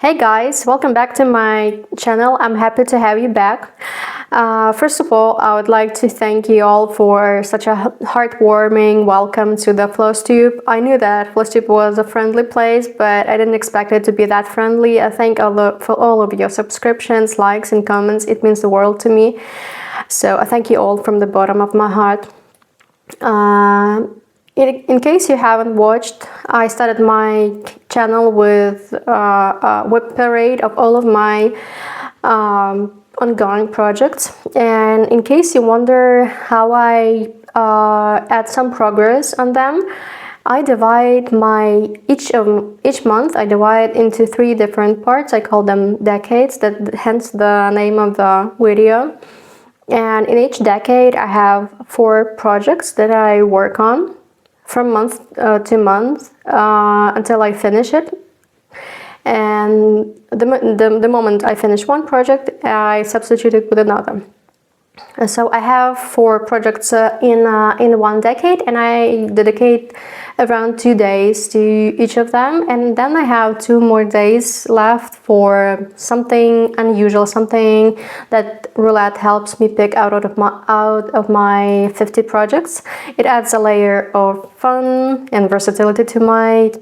Hey guys, welcome back to my channel. I'm happy to have you back. First of all, I would like to thank you all for such a heartwarming welcome to the Flosstube. I knew that Flosstube was a friendly place, but I didn't expect it to be that friendly. I thank for all of your subscriptions, likes and comments. It means the world to me. So I thank you all from the bottom of my heart. In case you haven't watched, I started my channel with a WIP parade of all of my ongoing projects. And in case you wonder how I add some progress on them, I divide each month I divide into 3 different parts. I call them decades, hence the name of the video. And in each decade I have 4 projects that I work on from month to month until I finish it. And the moment I finish one project, I substitute it with another. So I have 4 projects in one decade, and I dedicate around 2 days to each of them, and then I have 2 more days left for something unusual, something that Roulette helps me pick out of my 50 projects. It adds a layer of fun and versatility to my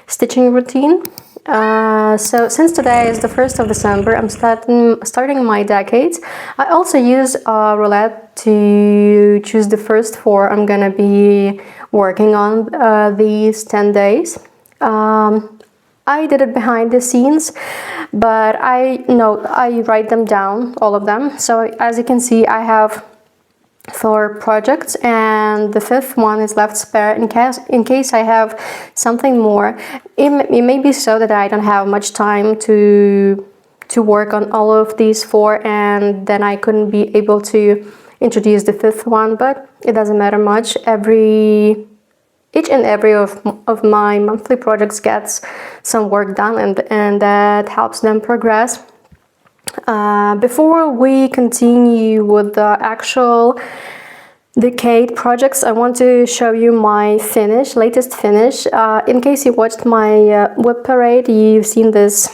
stitching routine. So since today is the 1st of December, I'm starting my decades. I also use Roulette to choose the first 4 I'm gonna be working on these 10 days. I did it behind the scenes, but I write them down, all of them. So as you can see, I have 4 projects, and the 5th one is left spare in case I have something more. It may be so that I don't have much time to work on all of these 4, and then I couldn't be able to introduce the 5th one, but it doesn't matter much. Each and every of my monthly projects gets some work done, and that helps them progress. Before we continue with the actual decade projects, I want to show you my latest finish. In case you watched my WIP parade, you've seen this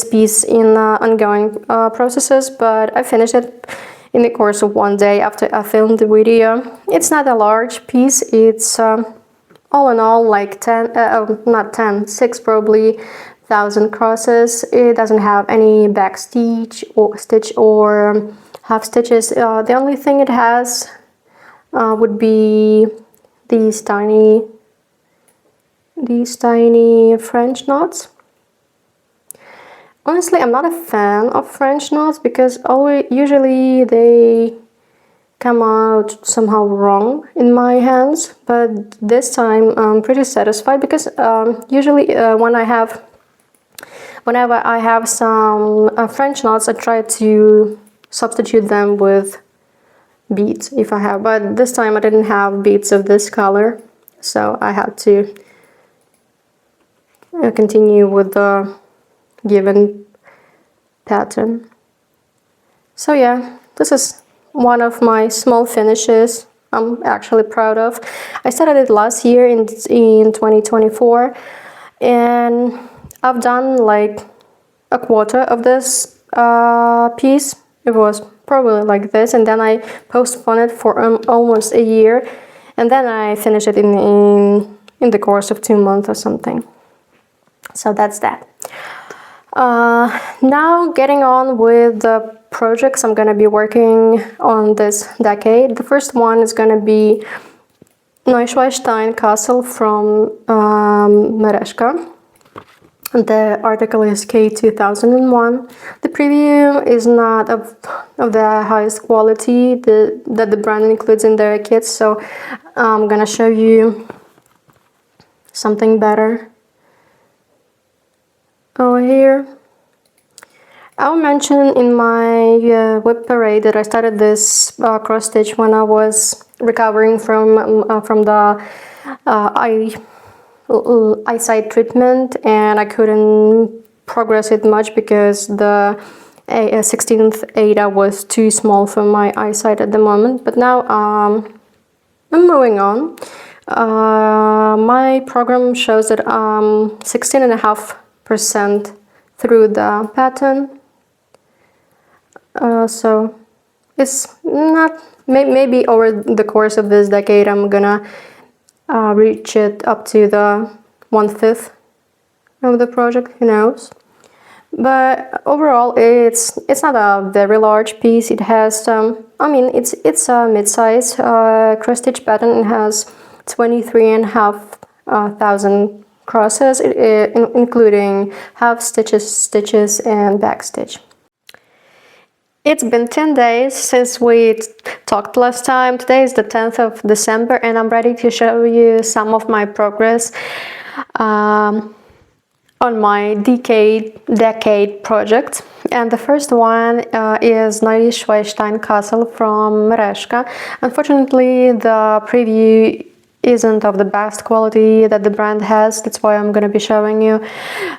piece in ongoing processes, but I finished it in the course of one day after I filmed the video. It's not a large piece. It's all in all like 6 probably 1,000 crosses. It doesn't have any back stitch or half stitches. The only thing it has would be these tiny French knots. Honestly, I'm not a fan of French knots because usually they come out somehow wrong in my hands, but this time I'm pretty satisfied because usually whenever I have some French knots, I try to substitute them with beads if I have, but this time I didn't have beads of this color, so I had to continue with the given pattern. So yeah, this is one of my small finishes I'm actually proud of. I started it last year in 2024, and I've done like a quarter of this piece. It was probably like this, and then I postponed it for almost a year, and then I finished it in the course of 2 months or something. So that's that. Now getting on with the projects I'm gonna be working on this decade. The first one is gonna be Neuschwanstein castle from Merejka. The article is K2001. The preview is not of the highest quality that the brand includes in their kits, so I'm gonna show you something better over here. I'll mention in my WIP parade that I started this cross stitch when I was recovering from the eyesight treatment, and I couldn't progress it much because the 16th ADA was too small for my eyesight at the moment. But now I'm moving on. My program shows that I'm 16.5% through the pattern. So it's not, maybe over the course of this decade I'm gonna reach it up to the 1/5 of the project, who knows. But overall it's not a very large piece. It has I mean it's a mid-size cross stitch pattern. It has 23,500 crosses, including half stitches, stitches and back stitch. It's been 10 days since we talked last time. Today is the 10th of December and I'm ready to show you some of my progress on my decade project. And the first one is Neuschwanstein castle from Merejka. Unfortunately, the preview isn't of the best quality that the brand has. That's why I'm going to be showing you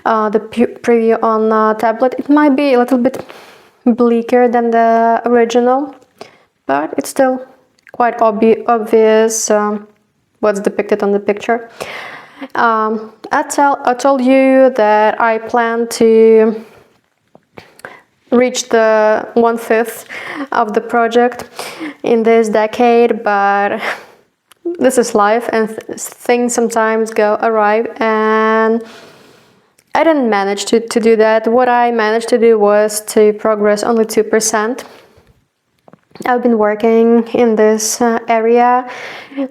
the preview on tablet. It might be a little bit bleaker than the original, but it's still quite obvious what's depicted on the picture. I told you that I plan to reach the 1/5 of the project in this decade, but this is life and things sometimes go awry, and I didn't manage to do that. What I managed to do was to progress only 2%. I've been working in this area.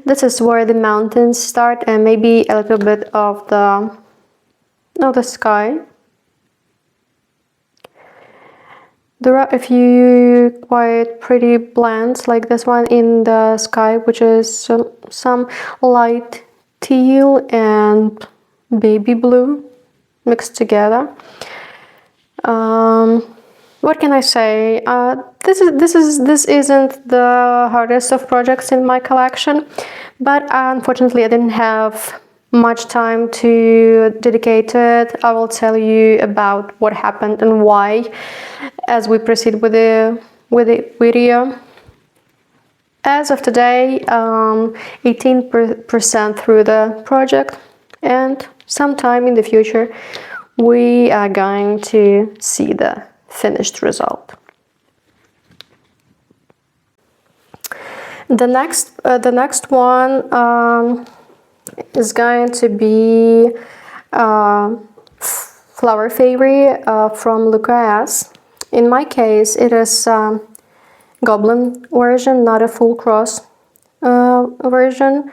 This is where the mountains start and maybe a little bit of the sky. There are a few quite pretty blends like this one in the sky, which is some light teal and baby blue mixed together. What can I say? This isn't the hardest of projects in my collection, but unfortunately I didn't have much time to dedicate to it. I will tell you about what happened and why as we proceed with the video. As of today, 18% through the project, and sometime in the future we are going to see the finished result. The next one is going to be Flower Fairy from Luca-S. In my case, it is goblin version, not a full cross version.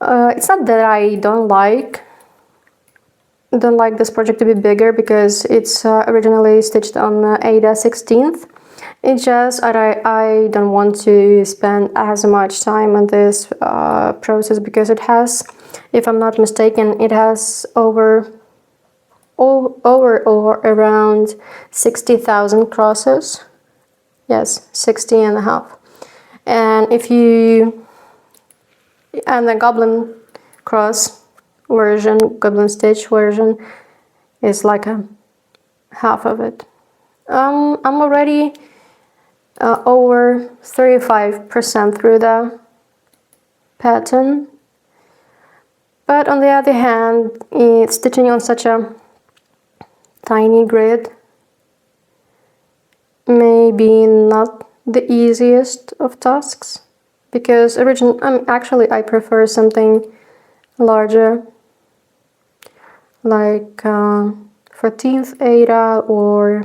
It's not that I don't like this project to be bigger, because it's originally stitched on Ada 16th. It's just I don't want to spend as much time on this process, because it has, if I'm not mistaken, it has over around 60,000 crosses. Yes, 60 and a half. And the goblin cross version, goblin stitch version, is like a half of it. I'm already over 35% through the pattern, but on the other hand, it's stitching on such a tiny grid, maybe not the easiest of tasks, because actually I prefer something larger, like 14th Ada or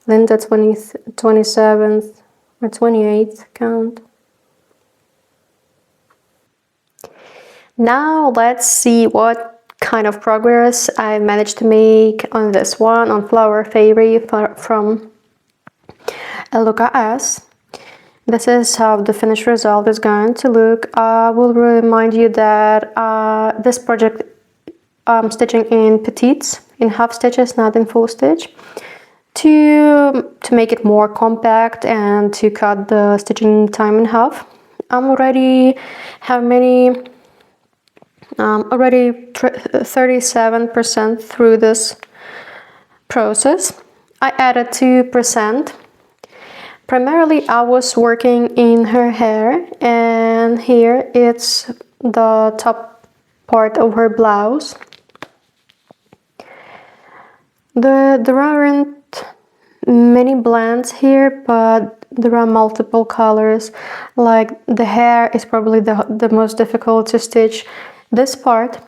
Linda 27th or 28th count. Now let's see what kind of progress I managed to make on this one, on Flower Fairy from Luca-S. This is how the finished result is going to look. I will remind you that this project I'm stitching in petites, in half stitches, not in full stitch, to make it more compact and to cut the stitching time in half. I'm already 37% through this process. I added 2%. Primarily I was working in her hair, and here it's the top part of her blouse. There aren't many blends here, but there are multiple colors. Like the hair is probably the most difficult to stitch. This part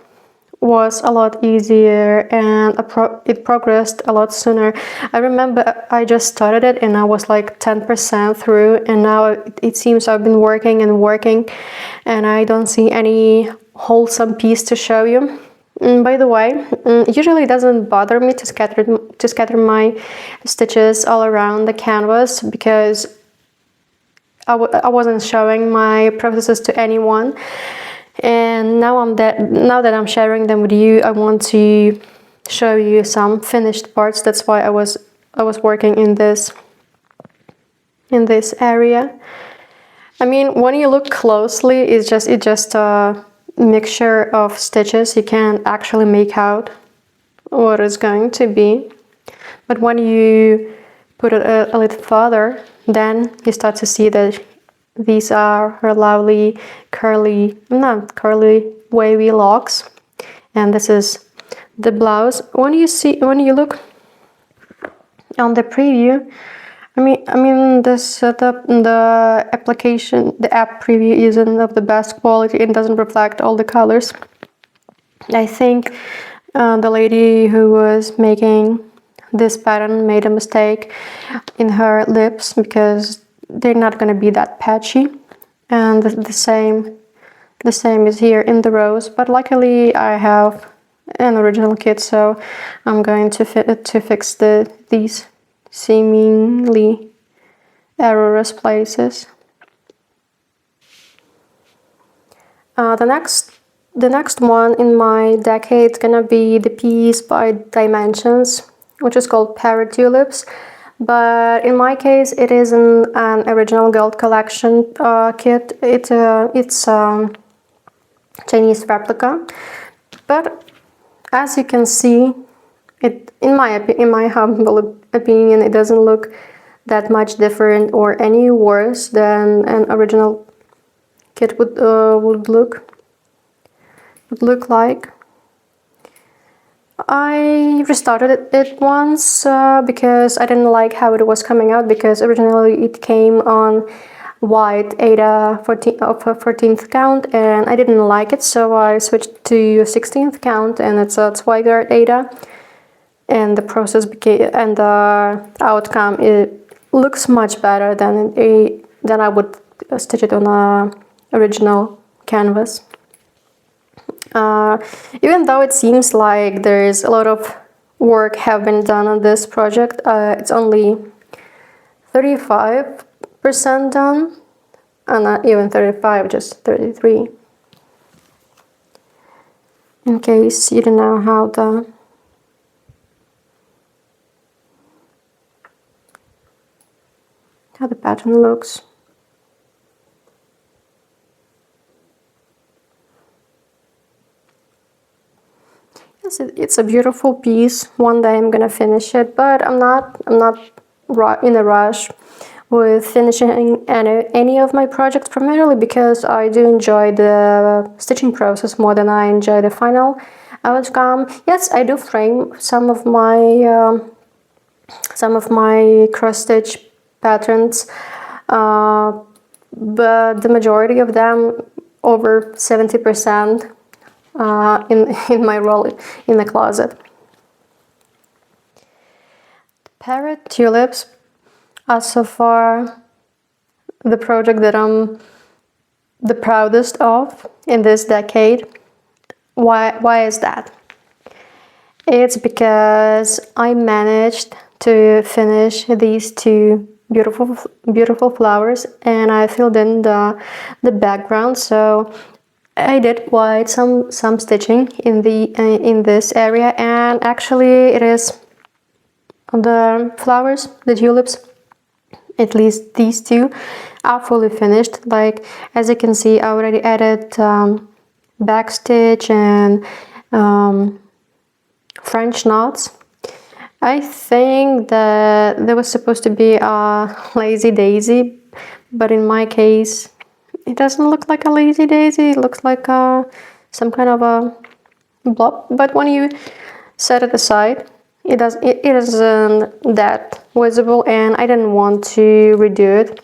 was a lot easier and it progressed a lot sooner. I remember I just started it and I was like 10% through, and now it seems I've been working and I don't see any wholesome piece to show you. By the way, usually it doesn't bother me to scatter my stitches all around the canvas because I wasn't showing my processes to anyone. And now that I'm sharing them with you, I want to show you some finished parts. That's why I was working in this area. I mean, when you look closely, it's just a mixture of stitches. You can't actually make out what it's going to be. But when you put it a little further, then you start to see that these are her lovely wavy locks, and this is the blouse. When you look on the preview, I mean the setup, the application, the app preview isn't of the best quality. It doesn't reflect all the colors. I think the lady who was making this pattern made a mistake in her lips because they're not going to be that patchy, and the same is here in the rose. But luckily I have an original kit, so I'm going to fix these seemingly errorless places. The next one in my decade is gonna be the piece by Dimensions, which is called Parrot Tulips. But in my case, it isn't an original Gold Collection kit. It's Chinese replica. But as you can see, in my humble opinion, it doesn't look that much different or any worse than an original kit would look like. I restarted it once because I didn't like how it was coming out, because originally it came on white Ada 14th count and I didn't like it, so I switched to 16th count and it's a Zweigart Ada, and the process and the outcome, it looks much better than I would stitch it on a original canvas. Even though it seems like there is a lot of work have been done on this project, it's only 35% done, and not even 35, just 33. In case you don't know how the pattern looks. Yes, it's a beautiful piece. One day I'm gonna finish it, but I'm not in a rush with finishing any of my projects, primarily because I do enjoy the stitching process more than I enjoy the final outcome. Yes, I do frame some of my cross stitch patterns, but the majority of them, over 70%, in my roll in the closet. Parrot Tulips are so far the project that I'm the proudest of in this decade. Why is that? It's because I managed to finish these two beautiful flowers, and I filled in the background. So I did quite some stitching in this area, and actually it is the flowers, the tulips, at least these two, are fully finished. Like, as you can see, I already added backstitch and French knots. I think that there was supposed to be a lazy daisy, but in my case it doesn't look like a lazy daisy. It looks like some kind of a blob. But when you set it aside it isn't that visible, and I didn't want to redo it.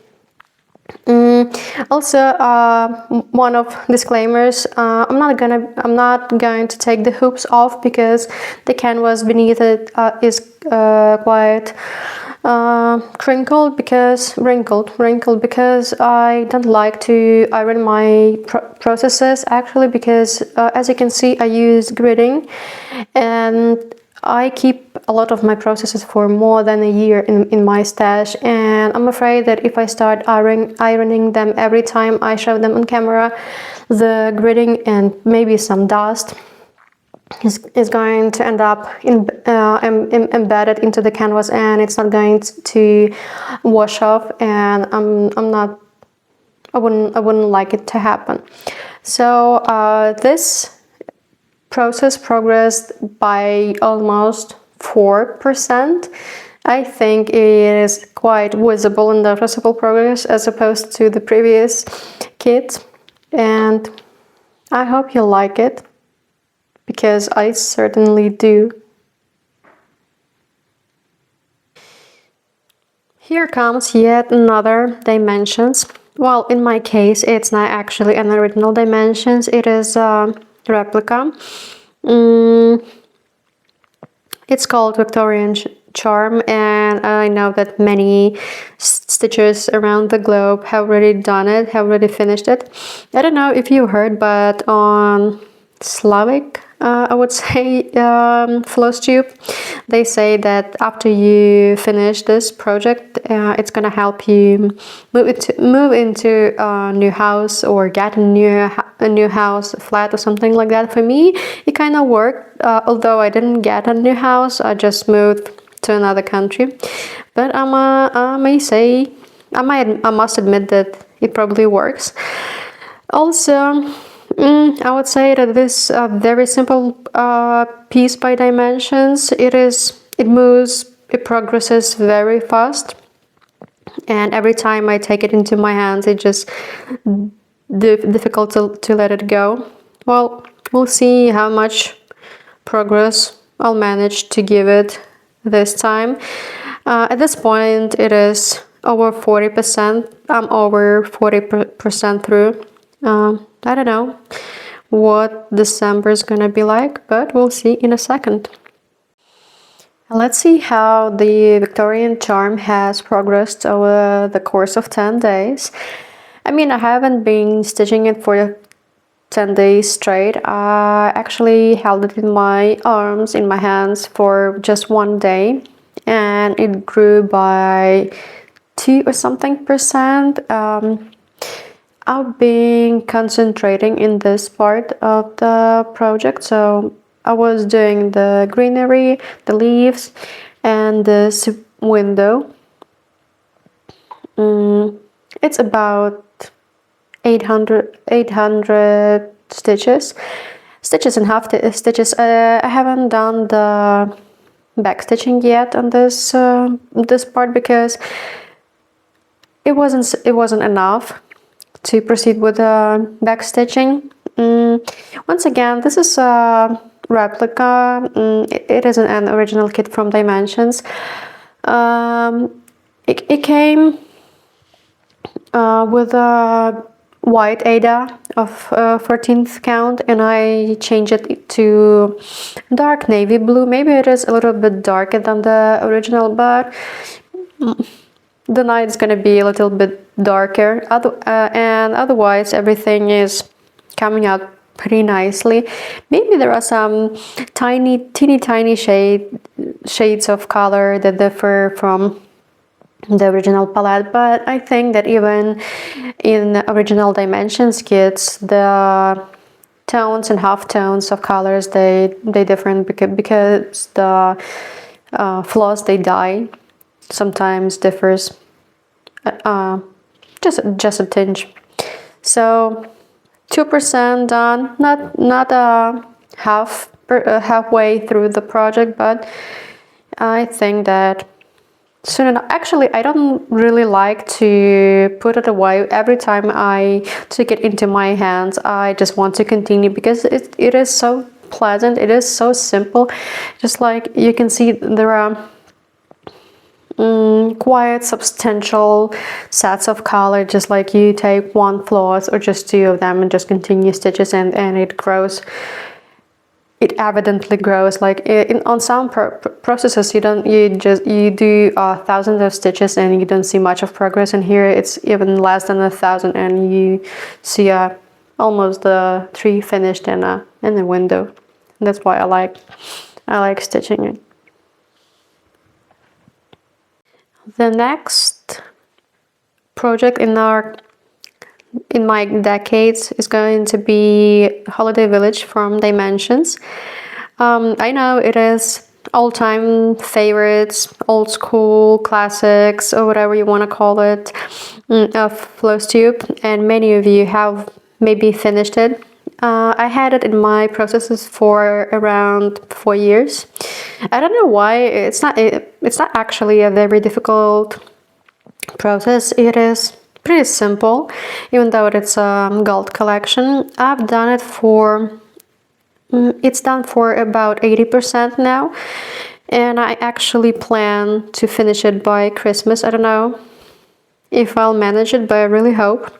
Also, one of disclaimers: I'm not going to take the hoops off because the canvas beneath it is quite wrinkled because I don't like to iron my processes actually, because as you can see, I use gridding, and I keep a lot of my processes for more than a year in my stash, and I'm afraid that if I start ironing them every time I show them on camera, the gridding and maybe some dust is going to end up embedded into the canvas, and it's not going to wash off, and I wouldn't like it to happen. So this process progressed by almost 4%. I think it is quite visible and noticeable progress as opposed to the previous kit, and I hope you like it, because I certainly do. Here comes yet another dimensions. Well, in my case, it's not actually an original dimensions, it is a replica. It's called Victorian Charm, and I know that many stitchers around the globe have already done it, have already finished it. I don't know if you heard, but on Slavic, I would say, Flosstube, they say that after you finish this project, it's gonna help you move into a new house or get a new house, a flat or something like that. For me, it kind of worked, although I didn't get a new house. I just moved to another country. But I must admit that it probably works. Also, I would say that this very simple piece by dimensions. It progresses very fast, and every time I take it into my hands, it's just difficult to let it go. Well, we'll see how much progress I'll manage to give it this time. At this point, it is over 40%. I'm over 40% through. I don't know what December is gonna be like, but we'll see in a second. Let's see how the Victorian Charm has progressed over the course of 10 days. I mean, I haven't been stitching it for 10 days straight. I actually held it in my arms, in my hands for just one day, and it grew by 2 or something percent. I've been concentrating in this part of the project, so I was doing the greenery, the leaves, and this window. It's about 800 stitches and half stitches. I haven't done the back stitching yet on this part because it wasn't enough to proceed with the back stitching. Once again, this is a replica. It isn't an original kit from Dimensions. It came with a white Ada of 14th count, and I changed it to dark navy blue. Maybe it is a little bit darker than the original, but the night is gonna be a little bit darker, and otherwise everything is coming out pretty nicely. Maybe there are some teeny tiny shades of color that differ from the original palette, but I think that even in original Dimensions kits, the tones and half tones of colors they different because the floss they dye sometimes differs just a tinge. So 2% done, not halfway through the project, but I think that soon enough. Actually, I don't really like to put it away. Every time I take it into my hands, I just want to continue because it is so pleasant. It is so simple. Just like you can see, there are quite substantial sets of color. Just like you take one floss or just two of them and just continue stitches, and it grows. It evidently grows. Like on some processes, you do thousands of stitches and you don't see much of progress. And here it's even less than 1,000, and you see almost the tree finished in the window. That's why I like stitching it. The next project in my decades is going to be Holiday Village from Dimensions. I know it is all-time favorites, old school classics, or whatever you want to call it, of Flosstube, and many of you have maybe finished it. I had it in my processes for around 4 years. I don't know why. It's not actually a very difficult process. It is pretty simple, even though it's a gold collection. I've done it for it's done for about 80% now, and I actually plan to finish it by Christmas. I don't know if I'll manage it, but I really hope.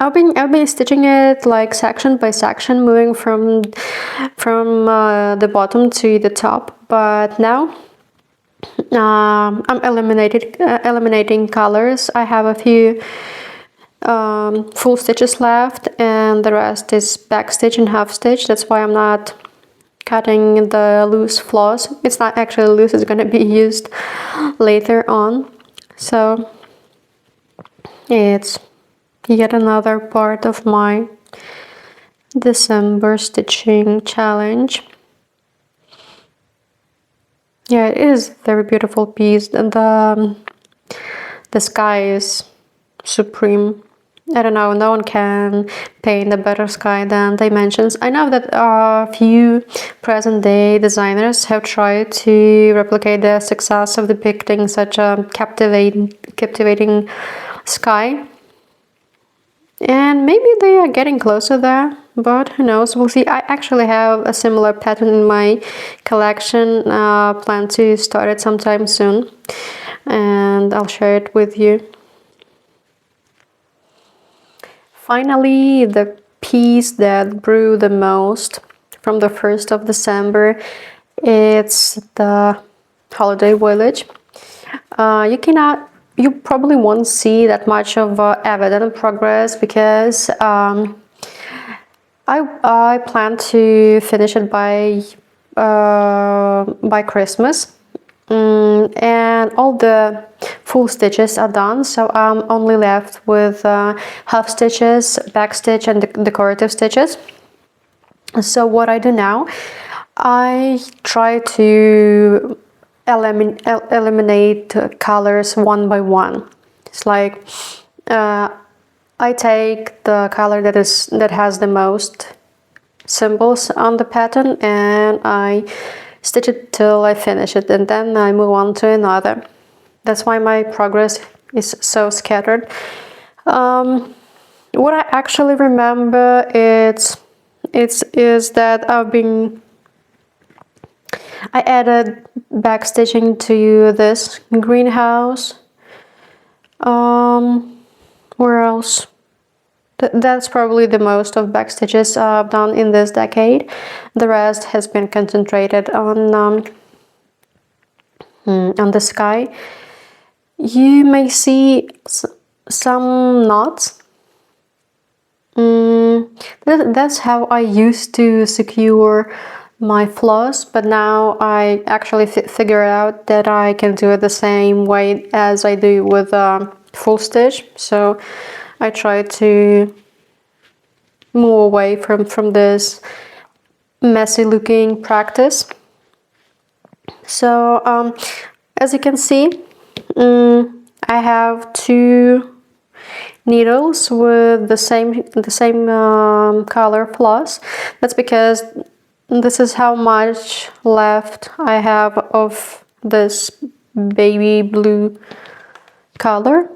I've been stitching it like section by section, moving from the bottom to the top. But now I'm eliminating colors. I have a few full stitches left, and the rest is back stitch and half stitch. That's why I'm not cutting the loose floss. It's not actually loose. It's going to be used later on. So it's yet another part of my December stitching challenge. Yeah, it is a very beautiful piece. The sky is supreme. I don't know, no one can paint a better sky than Dimensions. I know that a few present-day designers have tried to replicate the success of depicting such a captivating sky. And maybe they are getting closer there, but who knows, we'll see. I actually have a similar pattern in my collection, plan to start it sometime soon, and I'll share it with you. Finally, the piece that grew the most from the 1st of December, it's the Holiday Village. You probably won't see that much of evident progress because I plan to finish it by Christmas, and all the full stitches are done, so I'm only left with half stitches, back stitch, and decorative stitches. So what I do now, I try to eliminate colors one by one. It's like I take the color that has the most symbols on the pattern, and I stitch it till I finish it, and then I move on to another. That's why my progress is so scattered. What I actually remember is that I added back stitching to this greenhouse. Where else? That's probably the most of back stitches I've done in this decade. The rest has been concentrated on the sky. You may see some knots. That's how I used to secure my floss, but now I actually figure out that I can do it the same way as I do with full stitch. So I try to move away from this messy looking practice. So as you can see, I have 2 needles with the same color floss. That's because this is how much left I have of this baby blue color.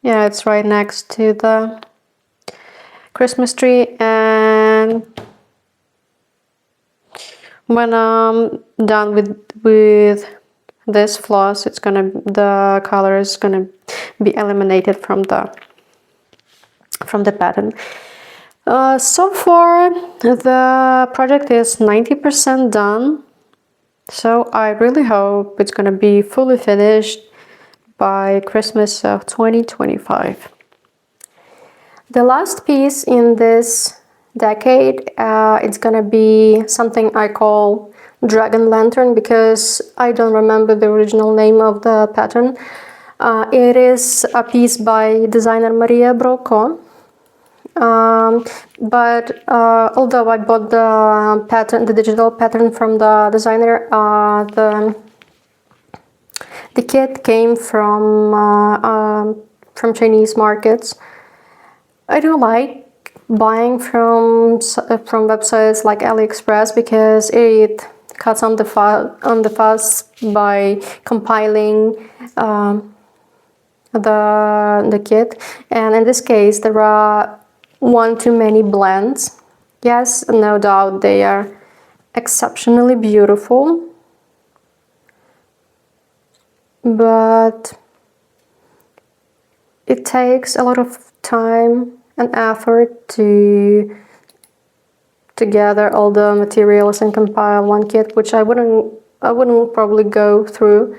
Yeah, it's right next to the Christmas tree, and when I'm done with this floss, the color is gonna be eliminated from the pattern. So far, the project is 90% done, so I really hope it's gonna be fully finished by Christmas of 2025. The last piece in this decade, it's gonna be something I call dragon lantern, because I don't remember the original name of the pattern. It is a piece by designer Merejka. But although I bought the pattern, the digital pattern from the designer, the kit came from Chinese markets. I do like buying from websites like AliExpress, because it cuts on the fuss by compiling the kit, and in this case there are one too many blends. Yes, no doubt they are exceptionally beautiful, but it takes a lot of time and effort to gather all the materials and compile one kit, which I wouldn't probably go through.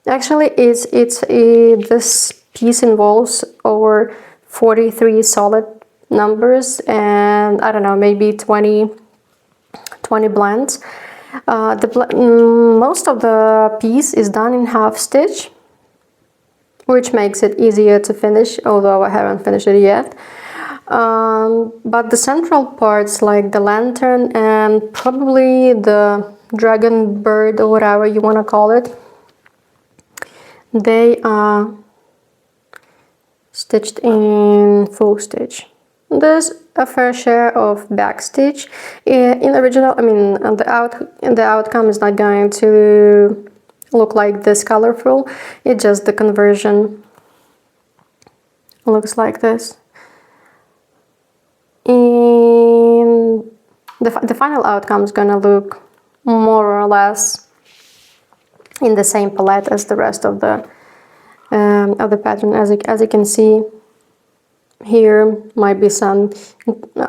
Actually, this piece involves over 43 solid numbers and I don't know, maybe 20 blends. Most of the piece is done in half stitch, which makes it easier to finish, although I haven't finished it yet. But the central parts, like the lantern and probably the dragon bird or whatever you want to call it, they are stitched in full stitch. There's a fair share of back stitch. In original, I mean, the outcome is not going to look like this colorful. It's just the conversion looks like this. And the final outcome is gonna look more or less in the same palette as the rest of the pattern. As you can see, here might be some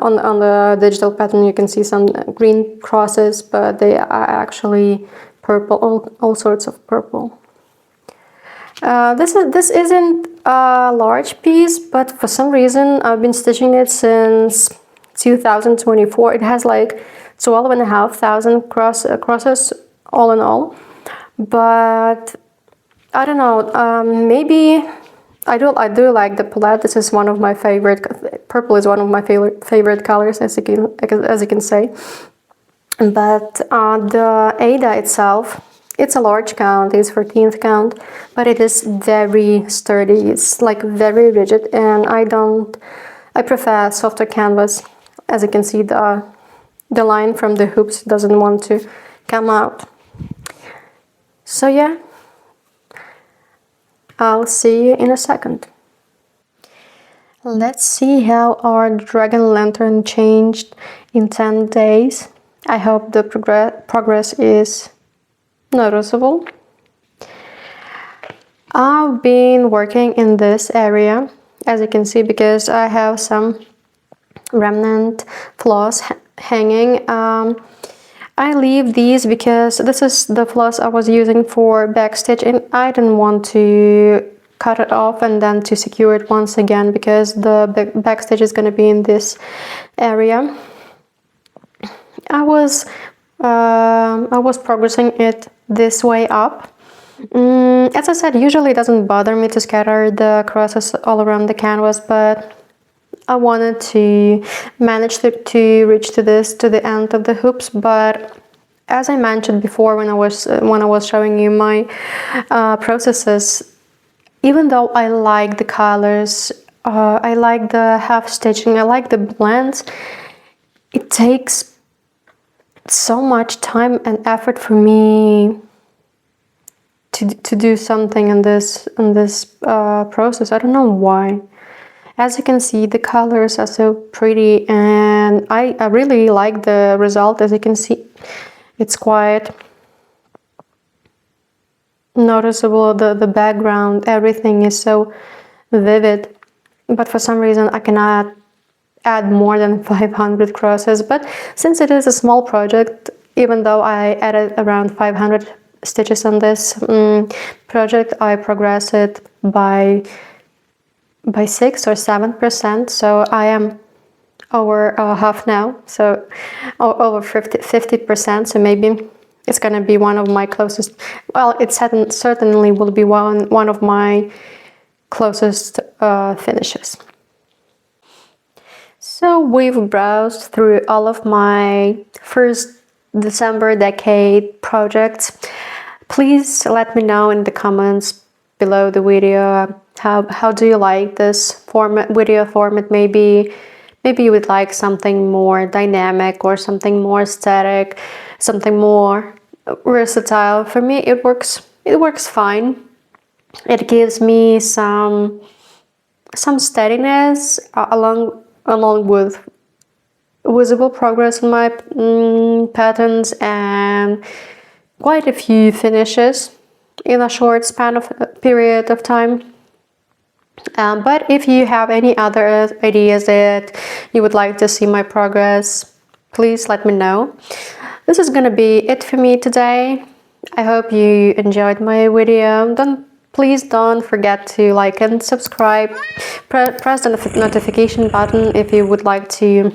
on the digital pattern. You can see some green crosses, but they are actually purple, all sorts of purple. This isn't a large piece, but for some reason I've been stitching it since 2024. It has like 12,500 crosses all in all, but I don't know. Maybe I do like the palette. This is one of my favorite. Purple is one of my favorite colors, as you can say. But the Ada itself, it's a large count, it's 14th count, but it is very sturdy. It's like very rigid, and I prefer softer canvas. As you can see, the line from the hoops doesn't want to come out. So yeah, I'll see you in a second. Let's see how our dragon lantern changed in 10 days. I hope the progress is noticeable. I've been working in this area, as you can see, because I have some remnant floss hanging. I leave these because this is the floss I was using for backstitch, and I didn't want to cut it off and then to secure it once again, because the backstitch is going to be in this area. I was progressing it this way up. As I said, usually it doesn't bother me to scatter the crosses all around the canvas, but I wanted to manage to reach to the end of the hoops. But as I mentioned before, when I was showing you my processes, even though I like the colors, I like the half stitching, I like the blends, it takes so much time and effort for me to do something in this process. I don't know why. As you can see, the colors are so pretty, and I really like the result. As you can see, it's quite noticeable. The background, everything is so vivid, but for some reason I cannot add more than 500 crosses. But since it is a small project, even though I added around 500 stitches on this project, I progressed it by 6 or 7%, so I am over half now, so over 50%, so maybe it's gonna be one of my closest, well, it certainly will be one of my closest finishes. So we've browsed through all of my first December decade projects. Please let me know in the comments below the video how do you like this video format. Maybe you would like something more dynamic or something more static, something more versatile. For me it works fine. It gives me some steadiness along with visible progress in my patterns and quite a few finishes in a short span of period of time. But if you have any other ideas that you would like to see my progress, please let me know. This is gonna be it for me today. I hope you enjoyed my video. Please don't forget to like and subscribe. Press the notification button if you would like to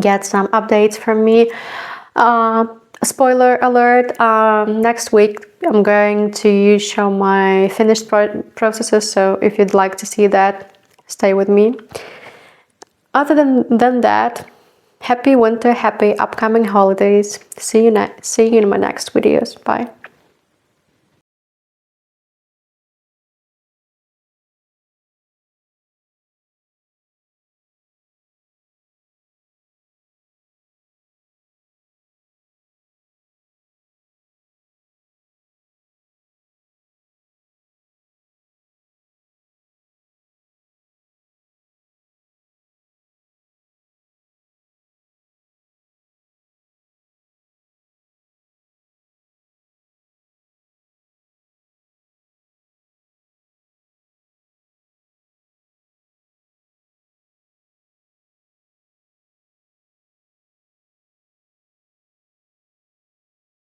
get some updates from me. Spoiler alert, next week I'm going to show my finished processes, so if you'd like to see that, stay with me. Other than that, happy winter, happy upcoming holidays. See you in my next videos. Bye.